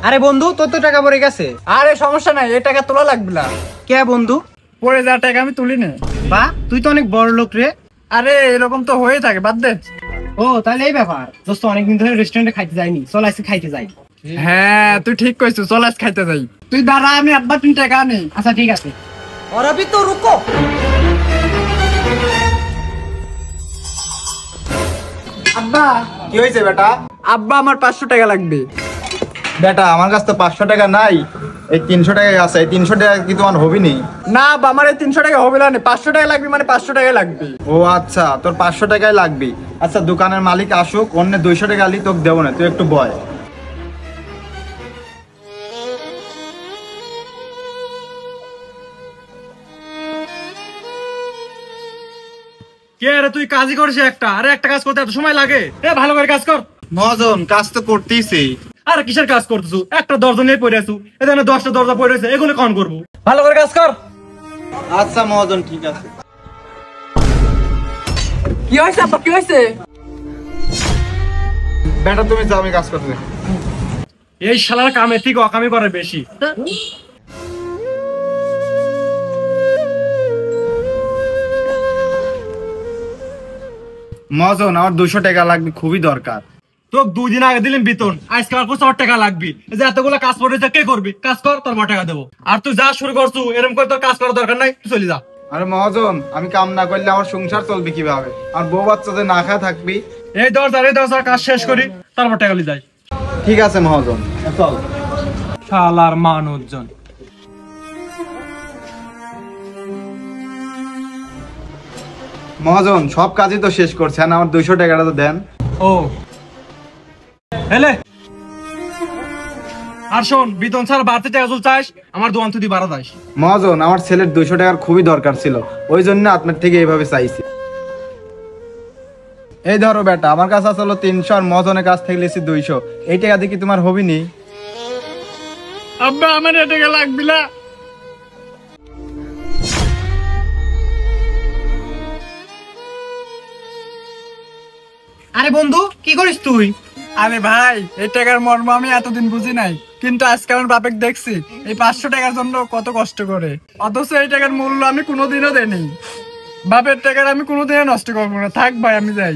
আরে বন্ধু তোর তো টাকা পড়ে গেছে। আরে সমস্যা নাই, এই টাকা তোলা লাগবে না। কে বন্ধু? পড়ে যাওয়ার টাকা আমি তুলি না। বা তুই তো অনেক বড় লোক রে। আরে এরকম তো হয়ে থাকে, বাদ দে। ও তাহলে এই ব্যাপার। দোস্ত অনেকদিন ধরে রেস্টুরেন্টে খাইতে যাইনি, চল আজকে খাইতে যাই। হ্যাঁ তুই ঠিক কইছিস, চল আজ খাইতে যাই। তুই দাঁড়া, আমি আব্বা 3 টাকা নেই। আচ্ছা ঠিক আছে। और अभी तो रुको। আব্বা কি হয়েছে বেটা? আব্বা আমার 500 টাকা লাগবে। বেটা আমার কাছে তো 500 টাকা নাই, এই 300 টাকা আছে। এই 300 টাকা কি তোমার হবি নি? না আব্বা, আমার এই 300 টাকা হবে না, 500 টাকা লাগবে, মানে 500 টাকা লাগবে। ও আচ্ছা, তোর 500 টাকাই লাগবে। আচ্ছা দোকানের মালিক আসুক, অন্য 200 টাকা আলি তোকে দেবো না, তুই একটু বয়। কে রে তুই কাজই করিস একটা? আরে একটা কাজ করতে এত সময় লাগে? এ ভালো করে কাজ কর। মহাজন কাজ তো করতেইছি। আরে কিসের কাজ করতেছু? একটা দরজা নিয়ে পড়ে আছু, এখানে 10টা দরজা পড়ে আছে, এগুলো কোন করবো? ভালো করে কাজ কর। আচ্ছা মহাজন ঠিক আছে। কি হয়েছে আব্বা, কি হয়েছে? বেটা তুমি যাও, আমি কাজ করতে। এই শালার কামে থেকে অকামি করে বেশি। মহাজন আমার 200 টাকা লাগবে, খুবই দরকার। তোকে 2 দিন আগে দিলাম বেতন, আজকে আর 500 টাকা লাগবে। এই যে এতগুলো কাজ পড়েছে, কে করবি? কাজ কর, তোর টাকা দেবো। আর তুই যা শুরু করছু, এরকম করে তোর কাজ করার দরকার নাই, তুই চলে যা। আরে মহাজন আমি কাম না করলে আমার সংসার চলবে কিভাবে? আর বউ বাচ্চাদের না খায় থাকবি। এই দরজার কাজ শেষ করি, তারপর টাকা নিয়ে যাই। ঠিক আছে মহাজন, চল। শালার মানুষজন। মহাজন সব কাজই তো শেষ করছেন, আমার 200 টাকাটা তো দেন। ও হেলে, আর শোন, বেতন ছাড়া বাড়তে টাকা চল চাস, আমার দোকান তুই বাড়া যাস। মহাজন আমার ছেলের 200 টাকার খুবই দরকার ছিল, ওই জন্য আপনার থেকে এইভাবে চাইছি। এই ধরো বেটা, আমার কাছে আসলো 300 আর মহাজনের কাছ থেকে লিখছি 200। এই টাকা দিয়ে কি তোমার হবি নি? আব্বা আমার এই টাকা লাগবে না। আরে বন্ধু কি করিস তুই? আরে ভাই, এই টাকার মর্ম আমি এতদিন বুঝি নাই, কিন্তু আজকে আমার বাপেক দেখছি এই 500 টাকার জন্য কত কষ্ট করে, অথচ এই টাকার মূল্য আমি কোনোদিনও দেইনি। বাপের টাকার আমি কোনোদিনও নষ্ট করবো না। থাক ভাই, আমি যাই।